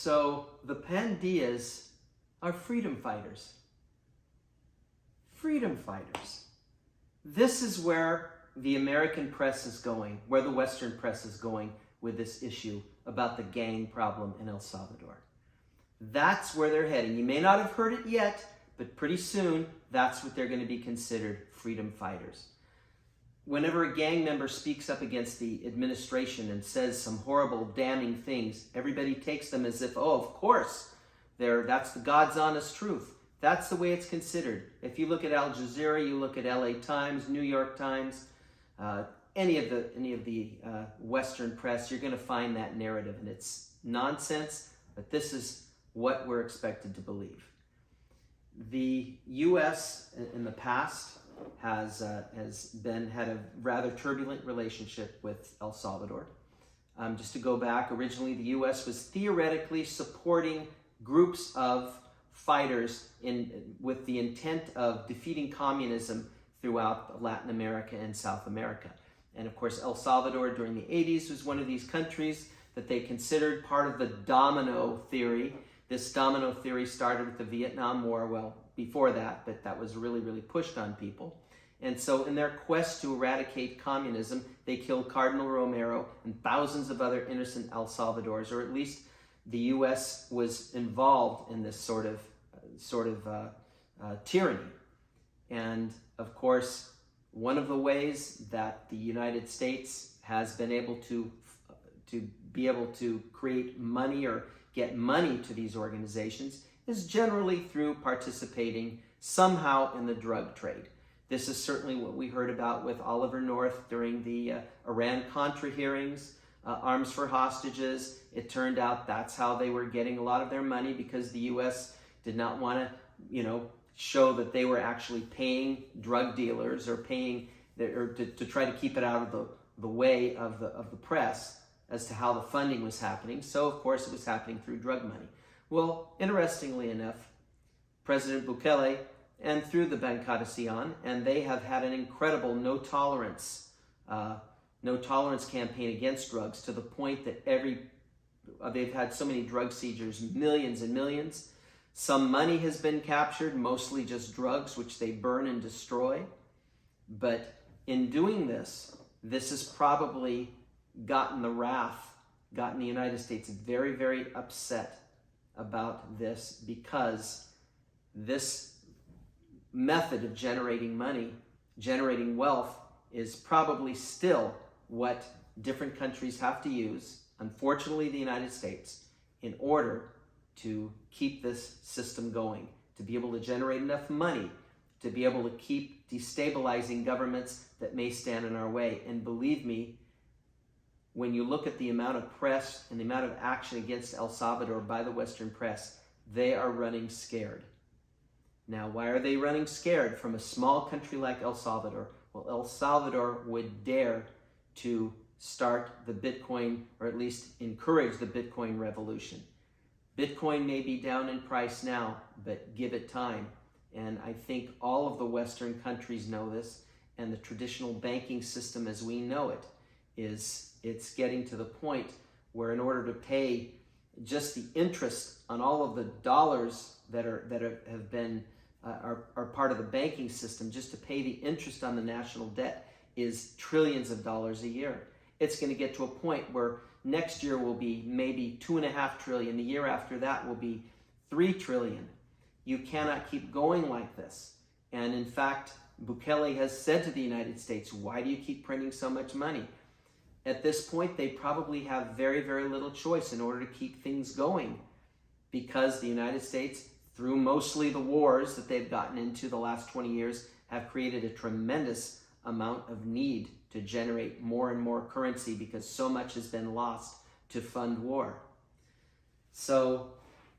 So the Pandillas are freedom fighters. Freedom fighters. This is where the American press is going, where the Western press is going with this issue about the gang problem in El Salvador. That's where they're heading. You may not have heard it yet, but pretty soon, that's what they're going to be considered, freedom fighters. Whenever a gang member speaks up against the administration and says some horrible, damning things, everybody takes them as if, oh, of course, that's the God's honest truth. That's the way it's considered. If you look at Al Jazeera, you look at LA Times, New York Times, any of the Western press, you're going to find that narrative, and it's nonsense, but this is what we're expected to believe. The U.S. in the past has had a rather turbulent relationship with El Salvador. Just to go back, originally the U.S. was theoretically supporting groups of fighters with the intent of defeating communism throughout Latin America and South America. And of course, El Salvador during the 80s was one of these countries that they considered part of the domino theory. This domino theory started with the Vietnam War, well, before that, but that was really, really pushed on people. And so in their quest to eradicate communism, they killed Cardinal Romero and thousands of other innocent El Salvadors, or at least the U.S. was involved in this sort of tyranny. And of course, one of the ways that the United States has been able to create money or get money to these organizations is generally through participating somehow in the drug trade. This is certainly what we heard about with Oliver North during the Iran-Contra hearings, arms for hostages. It turned out that's how they were getting a lot of their money, because the U.S. did not want to, show that they were actually paying drug dealers or to try to keep it out of the way of the press as to how the funding was happening. So, of course, it was happening through drug money. Well, interestingly enough, President Bukele, and through the Bandcadacion, and they have had an incredible no tolerance campaign against drugs, to the point that they've had so many drug seizures, millions and millions. Some money has been captured, mostly just drugs, which they burn and destroy. But in doing this has probably gotten the United States very, very upset about this, because this method of generating money, generating wealth, is probably still what different countries have to use, unfortunately the United States, in order to keep this system going, to be able to generate enough money, to be able to keep destabilizing governments that may stand in our way. And believe me, when you look at the amount of press and the amount of action against El Salvador by the Western press, they are running scared. Now, why are they running scared from a small country like El Salvador? Well, El Salvador would dare to start the Bitcoin, or at least encourage the Bitcoin revolution. Bitcoin may be down in price now, but give it time. And I think all of the Western countries know this, and the traditional banking system as we know it it's getting to the point where, in order to pay just the interest on all of the dollars that have been part of the banking system, just to pay the interest on the national debt, is trillions of dollars a year. It's going to get to a point where next year will be maybe 2.5 trillion. The year after that will be 3 trillion. You cannot keep going like this. And in fact, Bukele has said to the United States, why do you keep printing so much money? At this point, they probably have very, very little choice in order to keep things going, because the United States, through mostly the wars that they've gotten into the last 20 years, have created a tremendous amount of need to generate more and more currency, because so much has been lost to fund war. So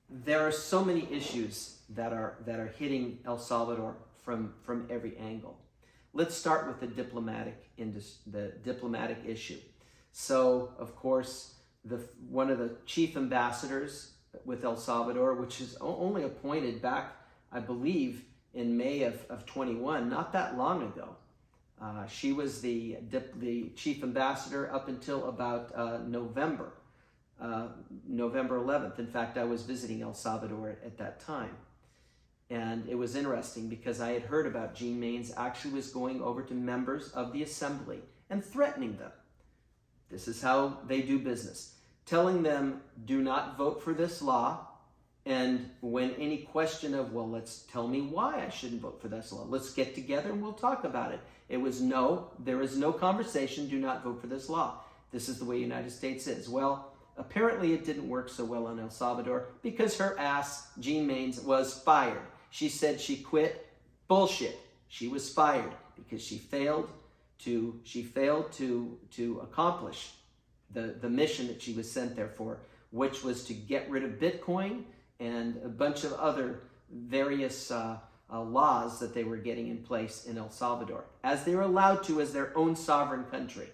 there are so many issues that are hitting El Salvador from every angle. Let's start with the diplomatic issue. So, of course, one of the chief ambassadors with El Salvador, which is only appointed back, I believe, in May of 21, not that long ago. She was the chief ambassador up until about November November 11th. In fact, I was visiting El Salvador at that time. And it was interesting because I had heard about Jean Manes actually was going over to members of the assembly and threatening them. This is how they do business. Telling them, do not vote for this law. And when any question of, well, tell me why I shouldn't vote for this law. Let's get together and we'll talk about it. It was no, there is no conversation. Do not vote for this law. This is the way the United States is. Well, apparently it didn't work so well in El Salvador because her ass, Jean Manes, was fired. She said she quit. Bullshit. She was fired because she failed to accomplish the mission that she was sent there for, which was to get rid of Bitcoin and a bunch of other various laws that they were getting in place in El Salvador, as they were allowed to as their own sovereign country.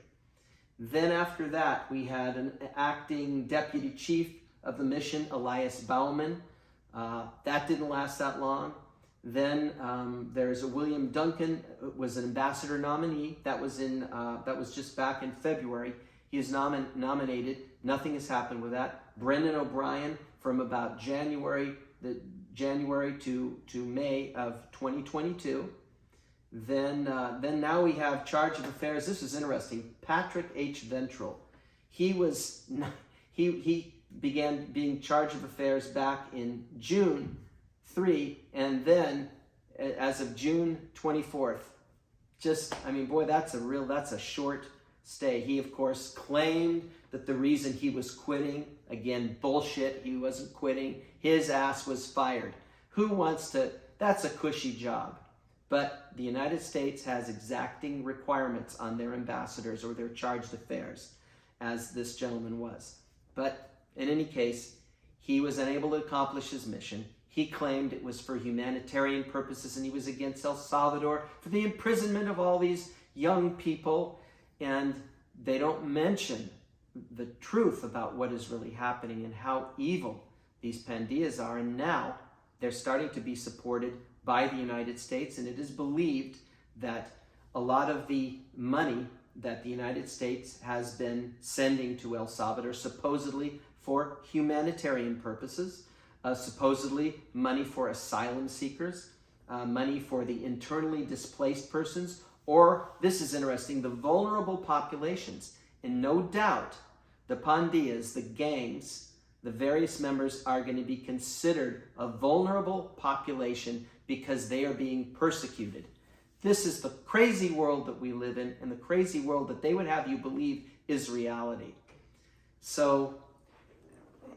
Then after that, we had an acting deputy chief of the mission, Elias Bauman. That didn't last that long. Then there's a William Duncan, was an ambassador nominee. That was just back in February. He is nominated. Nothing has happened with that. Brendon O'Brien from about January to May of 2022. Then now we have charge of affairs. This is interesting. Patrick H. Ventrall. He began being charge of affairs back in June 3, and then as of June 24th. That's a short stay. He, of course, claimed that the reason he was quitting, again, bullshit, he wasn't quitting, his ass was fired. Who wants to, that's a cushy job. But the United States has exacting requirements on their ambassadors or their charged affairs, as this gentleman was. But in any case, he was unable to accomplish his mission. He claimed it was for humanitarian purposes, and he was against El Salvador for the imprisonment of all these young people. And they don't mention the truth about what is really happening and how evil these Pandillas are. And now they're starting to be supported by the United States, and it is believed that a lot of the money that the United States has been sending to El Salvador, supposedly for humanitarian purposes, supposedly money for asylum seekers, money for the internally displaced persons, or, this is interesting, the vulnerable populations. And no doubt, the Pandillas, the gangs, the various members are going to be considered a vulnerable population because they are being persecuted. This is the crazy world that we live in, and the crazy world that they would have you believe is reality. So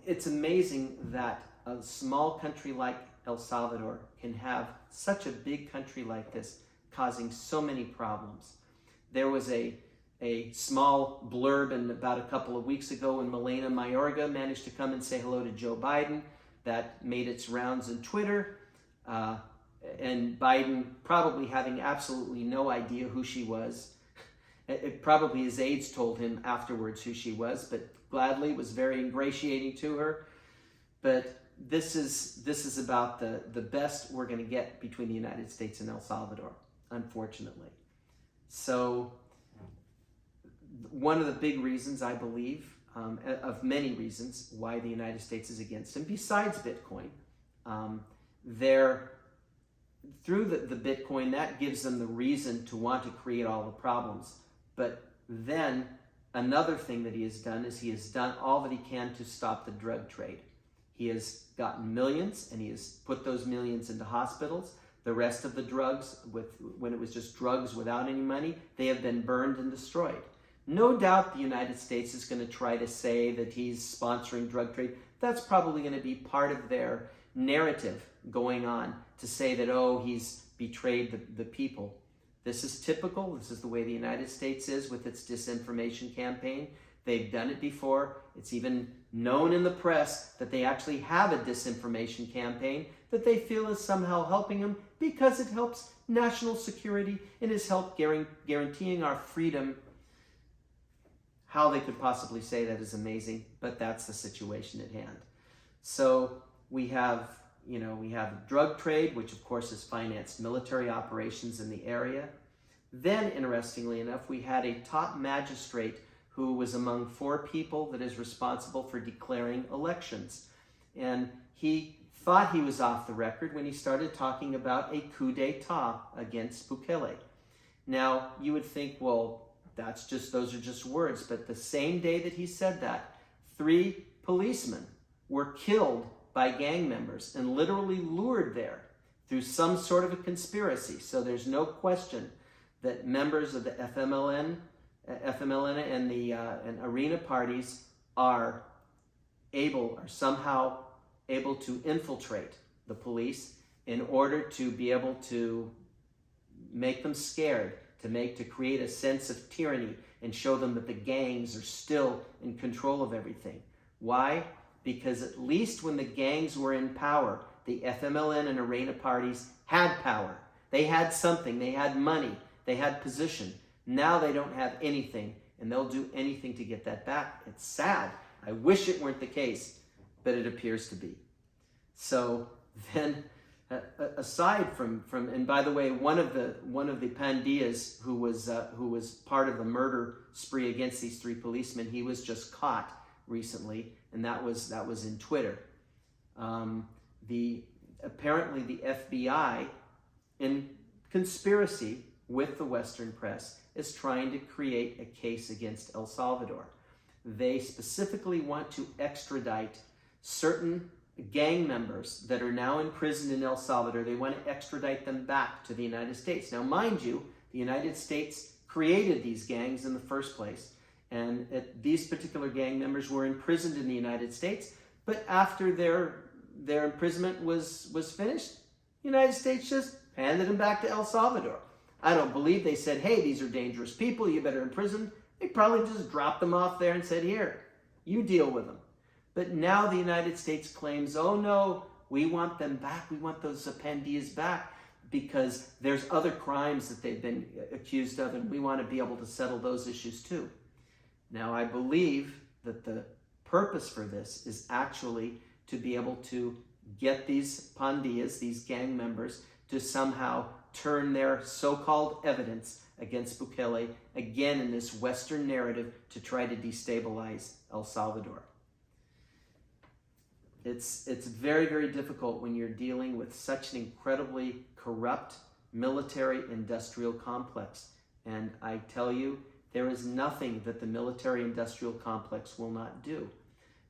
it's amazing that a small country like El Salvador can have such a big country like this causing so many problems. There was a small blurb about a couple of weeks ago when Milena Mayorga managed to come and say hello to Joe Biden. That made its rounds on Twitter. And Biden probably having absolutely no idea who she was. Probably his aides told him afterwards who she was, but gladly was very ingratiating to her. But this is about the best we're going to get between the United States and El Salvador, unfortunately. So one of the big reasons, I believe, of many reasons why the United States is against him, besides Bitcoin, through the Bitcoin, that gives them the reason to want to create all the problems. But then another thing that he has done is he has done all that he can to stop the drug trade. He has gotten millions, and he has put those millions into hospitals. The rest of the drugs, when it was just drugs without any money, they have been burned and destroyed. No doubt the United States is going to try to say that he's sponsoring drug trade. That's probably going to be part of their narrative going on, to say that, oh, he's betrayed the people. This is typical. This is the way the United States is with its disinformation campaign. They've done it before. It's even known in the press that they actually have a disinformation campaign that they feel is somehow helping them because it helps national security and has helped guaranteeing our freedom. How they could possibly say that is amazing, but that's the situation at hand. So we have drug trade, which of course has financed military operations in the area. Then, interestingly enough, we had a top magistrate who was among 4 people that is responsible for declaring elections. And he thought he was off the record when he started talking about a coup d'etat against Bukele. Now, you would think, well, those are just words, but the same day that he said that, 3 policemen were killed by gang members and literally lured there through some sort of a conspiracy. So there's no question that members of the FMLN and the arena parties are somehow able to infiltrate the police in order to be able to make them scared, to create a sense of tyranny and show them that the gangs are still in control of everything. Why? Because at least when the gangs were in power, the FMLN and arena parties had power. They had something. They had money. They had position. Now they don't have anything, and they'll do anything to get that back. It's sad. I wish it weren't the case, but it appears to be. So then, aside from and by the way, one of the Pandillas who was part of the murder spree against these 3 policemen, he was just caught recently, and that was in Twitter. Apparently the FBI, in conspiracy with the Western press, is trying to create a case against El Salvador. They specifically want to extradite certain gang members that are now imprisoned in El Salvador. They want to extradite them back to the United States. Now, mind you, the United States created these gangs in the first place, and these particular gang members were imprisoned in the United States, but after their imprisonment was finished, the United States just handed them back to El Salvador. I don't believe they said, hey, these are dangerous people, you better imprison. They probably just dropped them off there and said, here, you deal with them. But now the United States claims, oh no, we want them back. We want those Pandillas back because there's other crimes that they've been accused of, and we want to be able to settle those issues too. Now, I believe that the purpose for this is actually to be able to get these Pandillas, these gang members, to somehow turn their so-called evidence against Bukele again in this Western narrative to try to destabilize El Salvador. It's very, very difficult when you're dealing with such an incredibly corrupt military-industrial complex. And I tell you, there is nothing that the military-industrial complex will not do.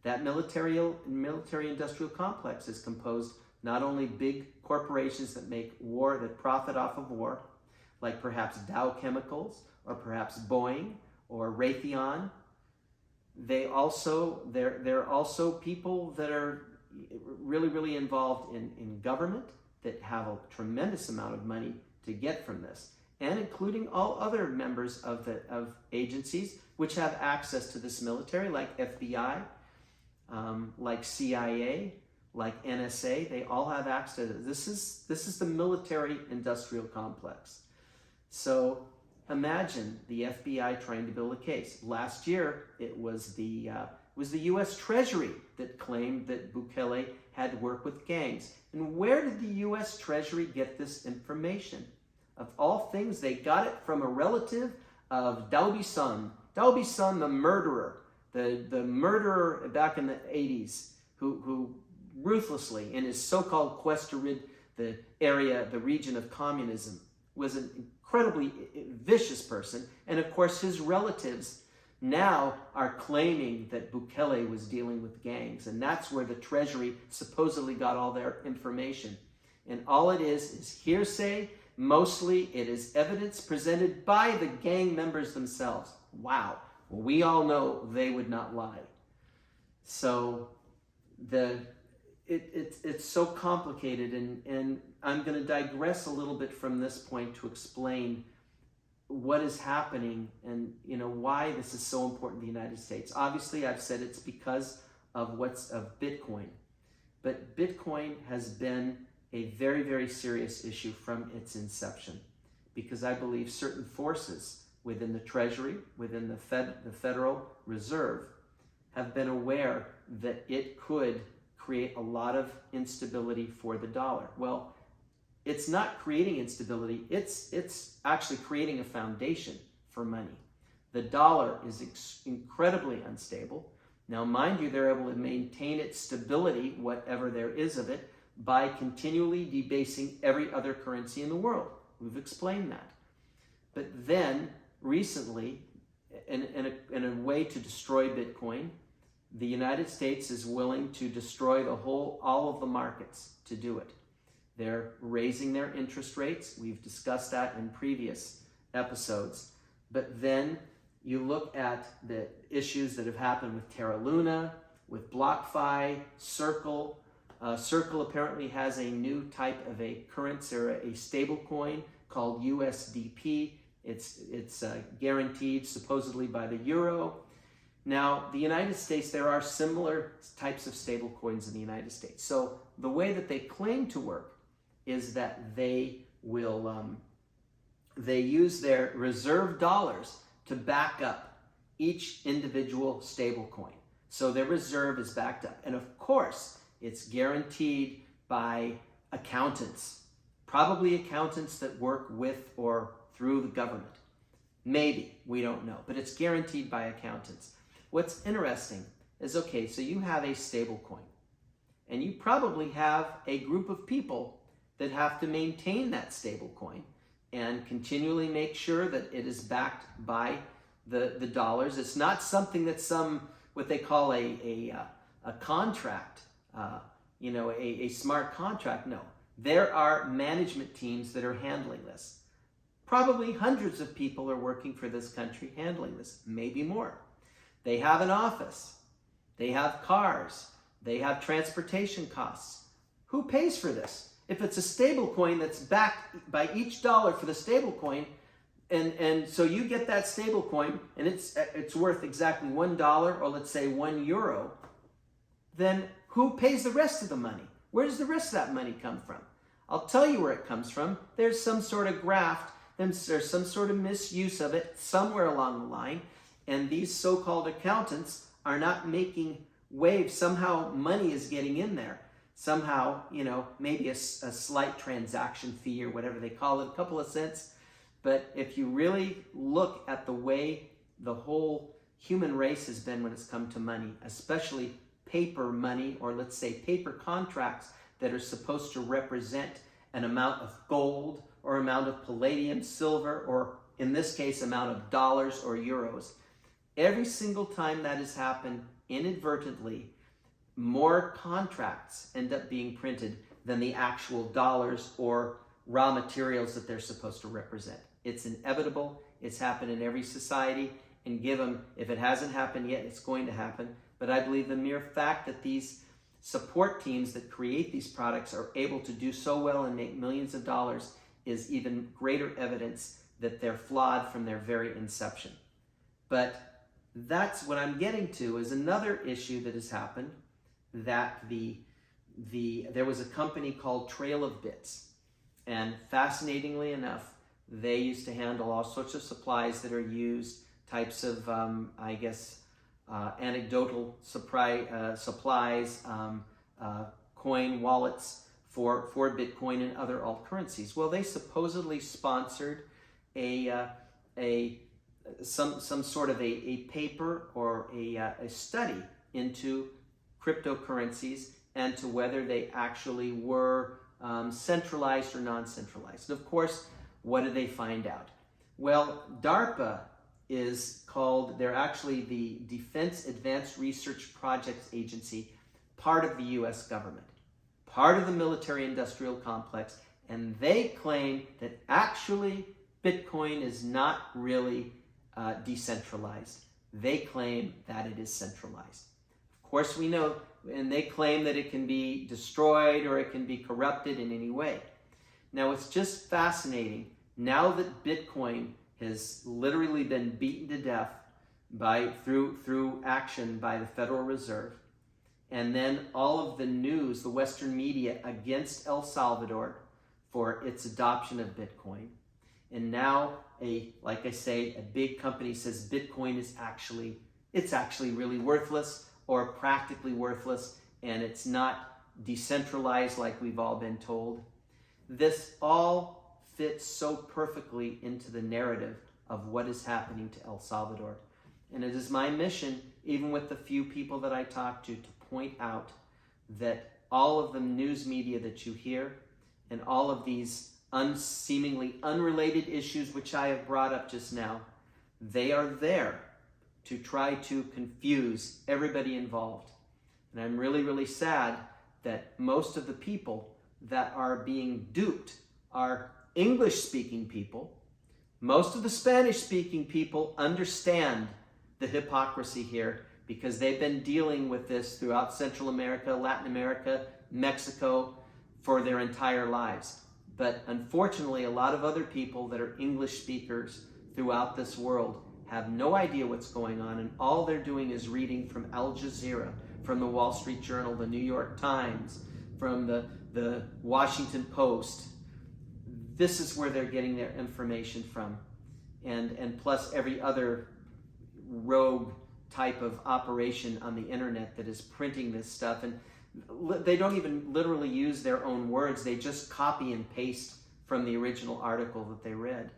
That military-industrial complex is composed not only big corporations that make war, that profit off of war, like perhaps Dow Chemicals or perhaps Boeing or Raytheon. They're also people that are really, really involved in government that have a tremendous amount of money to get from this, and including all other members of agencies which have access to this military, like FBI, like CIA, like NSA. They all have access to this. This is the military-industrial complex. So imagine the FBI trying to build a case. Last year, it was the U.S. Treasury that claimed that Bukele had worked with gangs. And where did the U.S. Treasury get this information? Of all things, they got it from a relative of Daubi-san. Daubi-san, the murderer, the murderer back in the 80s, who ruthlessly, in his so-called quest to rid the region of communism, was an incredibly vicious person. And of course, his relatives now are claiming that Bukele was dealing with gangs. And that's where the Treasury supposedly got all their information. And all it is hearsay. Mostly it is evidence presented by the gang members themselves. Wow. Well, we all know they would not lie. So it's so complicated, and I'm going to digress a little bit from this point to explain what is happening and why this is so important in the United States. Obviously, I've said it's because of Bitcoin, but Bitcoin has been a very, very serious issue from its inception, because I believe certain forces within the Treasury, within the Federal Reserve, have been aware that it could create a lot of instability for the dollar. Well, it's not creating instability, it's actually creating a foundation for money. The dollar is incredibly unstable. Now, mind you, they're able to maintain its stability, whatever there is of it, by continually debasing every other currency in the world. We've explained that. But then, recently, in a way to destroy Bitcoin, the United States is willing to destroy all of the markets to do it. They're raising their interest rates. We've discussed that in previous episodes. But then you look at the issues that have happened with Terra Luna, with BlockFi, Circle. Circle apparently has a new type of a currency or a stable coin called USDP. It's guaranteed supposedly by the euro. Now, the United States, there are similar types of stable coins in the United States. So the way that they claim to work is that they will they use their reserve dollars to back up each individual stable coin. So their reserve is backed up. And of course, it's guaranteed by accountants, probably accountants that work with or through the government. Maybe, we don't know, but it's guaranteed by accountants. What's interesting is, okay, so you have a stable coin, and you probably have a group of people that have to maintain that stable coin and continually make sure that it is backed by the dollars. It's not something that's what they call a contract, a smart contract. No, there are management teams that are handling this. Probably hundreds of people are working for this country handling this, maybe more. They have an office, they have cars, they have transportation costs. Who pays for this? If it's a stable coin that's backed by each dollar for the stable coin, and so you get that stable coin and it's worth exactly $1, or let's say €1, then who pays the rest of the money? Where does the rest of that money come from? I'll tell you where it comes from. There's some sort of graft, there's some sort of misuse of it somewhere along the line, and these so-called accountants are not making waves. Somehow money is getting in there. Somehow, maybe a slight transaction fee or whatever they call it, a couple of cents. But if you really look at the way the whole human race has been when it's come to money, especially paper money, or let's say paper contracts that are supposed to represent an amount of gold or amount of palladium, silver, or in this case, amount of dollars or euros. Every single time that has happened inadvertently, more contracts end up being printed than the actual dollars or raw materials that they're supposed to represent. It's inevitable. It's happened in every society. And if it hasn't happened yet, it's going to happen. But I believe the mere fact that these support teams that create these products are able to do so well and make millions of dollars is even greater evidence that they're flawed from their very inception. But that's what I'm getting to, is another issue that has happened, that there was a company called Trail of Bits, and fascinatingly enough, they used to handle all sorts of supplies that are used, types of anecdotal supplies, coin wallets for Bitcoin and other alt currencies. Well, they supposedly sponsored some sort of a paper or a study into cryptocurrencies and to whether they actually were centralized or non-centralized. And of course, what did they find out? Well, DARPA they're actually the Defense Advanced Research Projects Agency, part of the US government, part of the military-industrial complex, and they claim that actually Bitcoin is not really decentralized. They claim that it is centralized. Of course, we know, and they claim that it can be destroyed or it can be corrupted in any way. Now, it's just fascinating, now that Bitcoin has literally been beaten to death through action by the Federal Reserve, and then all of the news, the Western media against El Salvador for its adoption of Bitcoin. And now, like I say, a big company says Bitcoin is actually really worthless or practically worthless, and it's not decentralized like we've all been told. This all fits so perfectly into the narrative of what is happening to El Salvador. And it is my mission, even with the few people that I talk to point out that all of the news media that you hear and all of these seemingly unrelated issues which I have brought up just now, they are there to try to confuse everybody involved. And I'm really, really sad that most of the people that are being duped are English-speaking people. Most of the Spanish-speaking people understand the hypocrisy here because they've been dealing with this throughout Central America, Latin America, Mexico for their entire lives. But unfortunately, a lot of other people that are English speakers throughout this world have no idea what's going on, and all they're doing is reading from Al Jazeera, from the Wall Street Journal, the New York Times, from the Washington Post. This is where they're getting their information from. And plus every other rogue type of operation on the internet that is printing this stuff. And they don't even literally use their own words. They just copy and paste from the original article that they read.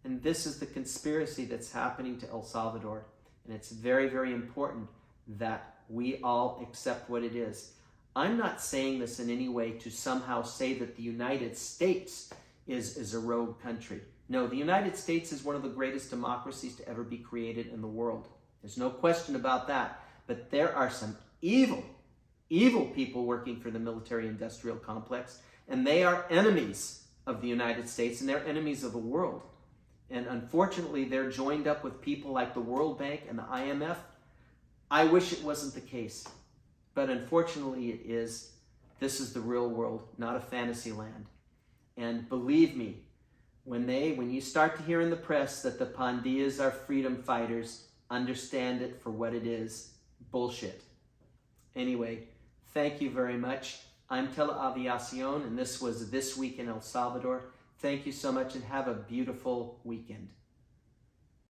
And this is the conspiracy that's happening to El Salvador. And it's very, very important that we all accept what it is. I'm not saying this in any way to somehow say that the United States is a rogue country. No, the United States is one of the greatest democracies to ever be created in the world. There's no question about that. But there are some evil people working for the military-industrial complex, and they are enemies of the United States, and they're enemies of the world. And unfortunately, they're joined up with people like the World Bank and the IMF. I wish it wasn't the case, but unfortunately it is. This is the real world, not a fantasy land. And believe me, when you start to hear in the press that the Pandillas are freedom fighters, understand it for what it is: bullshit. Anyway, thank you very much. I'm Tele-Aviacion, and this was This Week in El Salvador. Thank you so much, and have a beautiful weekend.